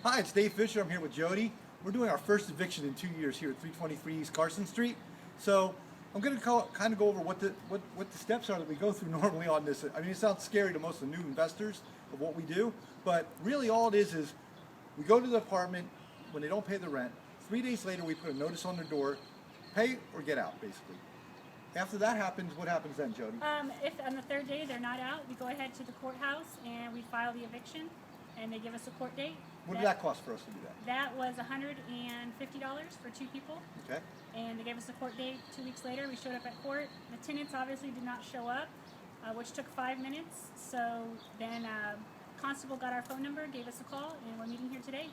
Hi, it's Dave Fisher. I'm here with Jody. We're doing our first eviction in 2 years here at 323 East Carson Street. So I'm going to kind of go over what the steps are that we go through normally on this. I mean, it sounds scary to most of the new investors of what we do, but really all it is we go to the apartment when they don't pay the rent. 3 days later, we put a notice on their door, pay or get out, basically. After that happens, what happens then, Jody? If on the third day they're not out, we go ahead to the courthouse and we file the eviction, and they give us a court date. What did that cost for us to do that? That was $150 for 2 people. Okay. And they gave us a court date 2 weeks later. We showed up at court. The tenants obviously did not show up, which took 5 minutes. So then constable got our phone number, gave us a call, and we're meeting here today.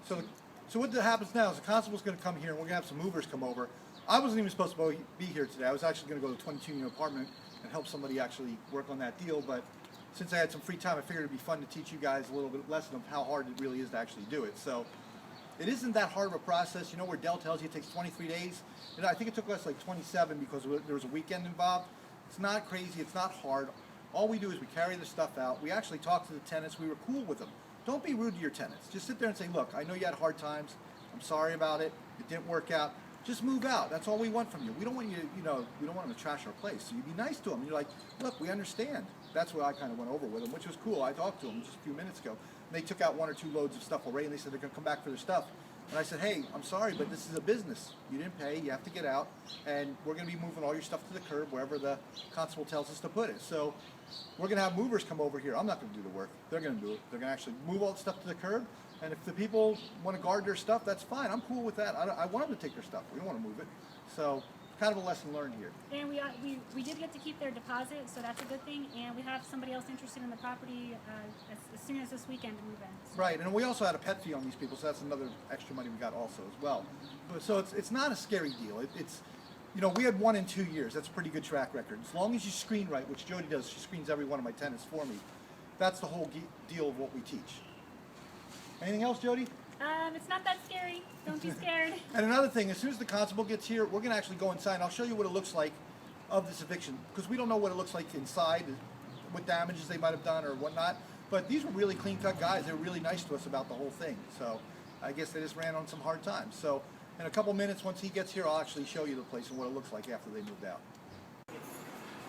So what happens now is the constable's going to come here and we're going to have some movers come over. I wasn't even supposed to be here today. I was actually going to go to the 22-unit apartment and help somebody actually work on that deal, but since I had some free time, I figured it'd be fun to teach you guys a little bit lesson of how hard it really is to actually do it. So it isn't that hard of a process. You know where Dell tells you it takes 23 days? I think it took us like 27 because there was a weekend involved. It's not crazy. It's not hard. All we do is we carry the stuff out. We actually talk to the tenants. We were cool with them. Don't be rude to your tenants. Just sit there and say, look, I know you had hard times. I'm sorry about it. It didn't work out. Just move out. That's all we want from you. We don't want you, we don't want them to trash our place. So you be nice to them. You're like, look, we understand. That's what I kind of went over with them, which was cool. I talked to them just a few minutes ago. And they took out 1 or 2 loads of stuff already, and they said they're going to come back for their stuff. And I said, hey, I'm sorry, but this is a business. You didn't pay. You have to get out. And we're going to be moving all your stuff to the curb wherever the constable tells us to put it. So we're going to have movers come over here. I'm not going to do the work. They're going to do it. They're going to actually move all the stuff to the curb. And if the people want to guard their stuff, that's fine. I'm cool with that. I want them to take their stuff. We don't want to move it. So kind of a lesson learned here. And we did get to keep their deposit, so that's a good thing. And we have somebody else interested in the property as soon as this weekend to move in. So. Right, and we also had a pet fee on these people, so that's another extra money we got also as well. So it's not a scary deal. It's we had 1 in 2 years. That's a pretty good track record. As long as you screen right, which Jody does, she screens every one of my tenants for me. That's the whole deal of what we teach. Anything else, Jody? It's not that scary. Don't be scared. And another thing, as soon as the constable gets here, we're going to actually go inside, and I'll show you what it looks like of this eviction, because we don't know what it looks like inside, what damages they might have done or whatnot. But these were really clean-cut guys. They were really nice to us about the whole thing. So I guess they just ran on some hard times. So in a couple minutes, once he gets here, I'll actually show you the place and what it looks like after they moved out.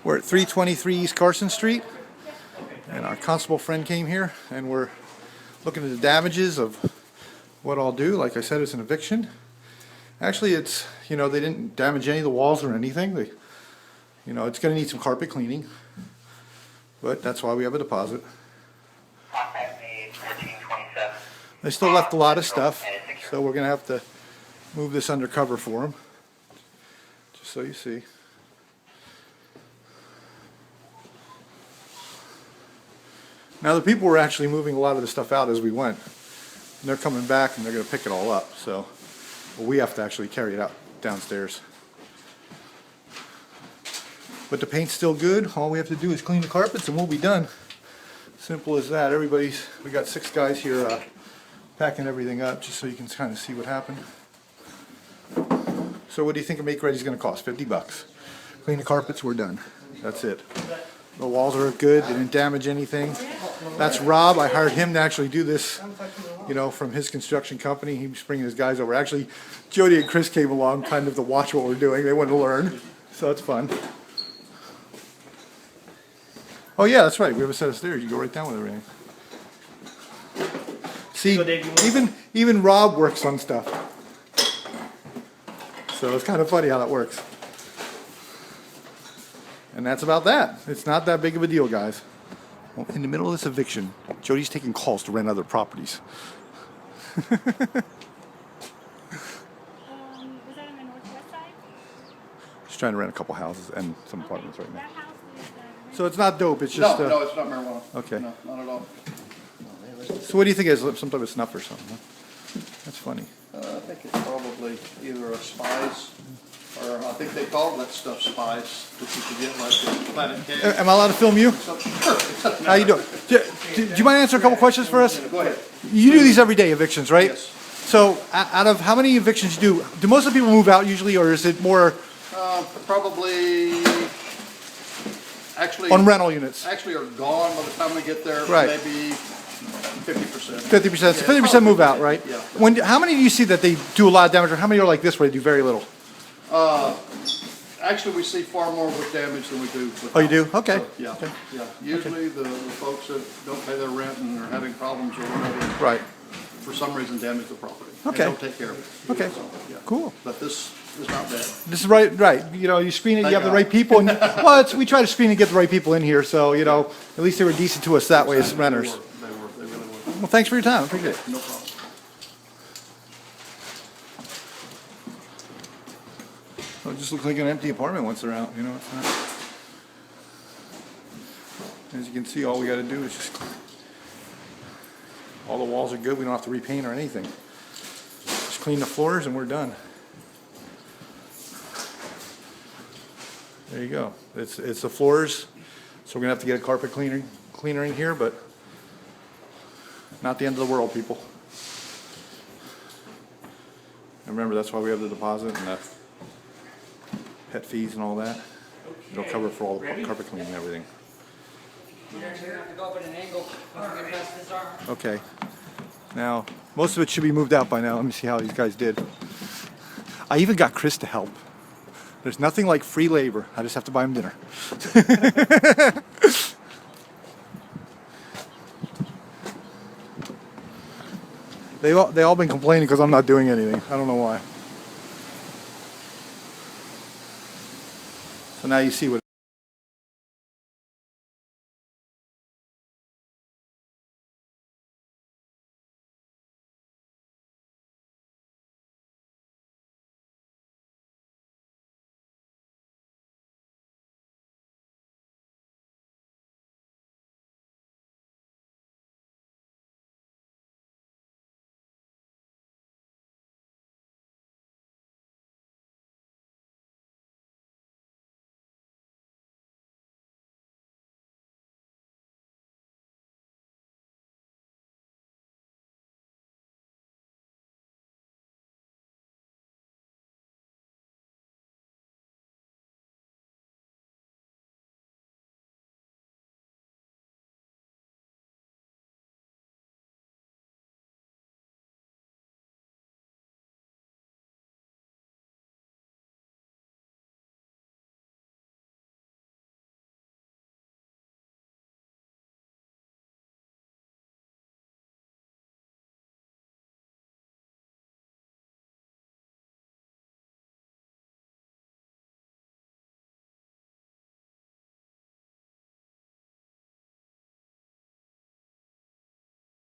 We're at 323 East Carson Street, and our constable friend came here, and we're looking at the damages of what I'll do. Like I said, it's an eviction. Actually, it's, they didn't damage any of the walls or anything. It's going to need some carpet cleaning, but that's why we have a deposit. They still left a lot of stuff, so we're going to have to move this undercover for them, just so you see. Now the people were actually moving a lot of the stuff out as we went. And they're coming back and they're going to pick it all up. So we have to actually carry it out downstairs. But the paint's still good. All we have to do is clean the carpets and we'll be done. Simple as that. We got 6 guys here packing everything up just so you can kind of see what happened. So what do you think a make ready is going to cost? $50. Clean the carpets, we're done. That's it. The walls are good. They didn't damage anything. That's Rob. I hired him to actually do this, from his construction company. He was bringing his guys over. Actually, Jody and Chris came along kind of to watch what we're doing. They wanted to learn, so it's fun. Oh yeah, that's right. We have a set of stairs. You go right down with everything. See, even Rob works on stuff. So it's kind of funny how that works. And that's about that. It's not that big of a deal, guys. Well, in the middle of this eviction, Jody's taking calls to rent other properties. Is that on the northwest side? She's trying to rent a couple houses and some apartments right now. That house is So it's not dope, it's just... No, it's not marijuana. Okay. No, not at all. So what do you think it is? Some type of snuff or something, huh? That's funny. I think it's probably either a spice, or I think they call that stuff spice, that you could get like a Planet Cake. Am I allowed to film you? Sure. How you doing? Do you mind answering a couple questions for us? Go ahead. You do these every day, evictions, right? Yes. So out of how many evictions you do most of the people move out usually, or is it more Probably, actually. on rental units? Actually are gone by the time we get there. Right. Maybe 50%. 50%, so Yeah, 50% move out, right? Yeah. How many do you see that they do a lot of damage, or how many are like this where they do very little? Actually, we see far more with damage than we do with. Oh, you do? Okay. So, yeah, Okay. yeah. Usually the folks that don't pay their rent and are having problems or whatever, Right. for some reason damage the property. Okay. And don't take care of it. Okay. So, yeah. Cool. But this is not bad. This is right. You know, you screen it, you Thank have the God. right people, and well, we try to screen and get the right people in here, so you know, at least they were decent to us that way as renters. They really were. Well, thanks for your time. I appreciate it. No problem. Well, it just looks like an empty apartment once they're out. You know, it's not. As you can see, all we got to do is just. All the walls are good. We don't have to repaint or anything. Just clean the floors and we're done. There you go. It's the floors, so we're gonna have to get a carpet cleaner in here, but not the end of the world, people. And remember, that's why we have the deposit and the pet fees and all that. It'll cover for all the carpet cleaning and everything. You're gonna have to go up at an angle once you get past this arm. Okay. Now, most of it should be moved out by now. Let me see how these guys did. I even got Chris to help. There's nothing like free labor. I just have to buy him dinner. They all been complaining because I'm not doing anything. I don't know why. So now you see what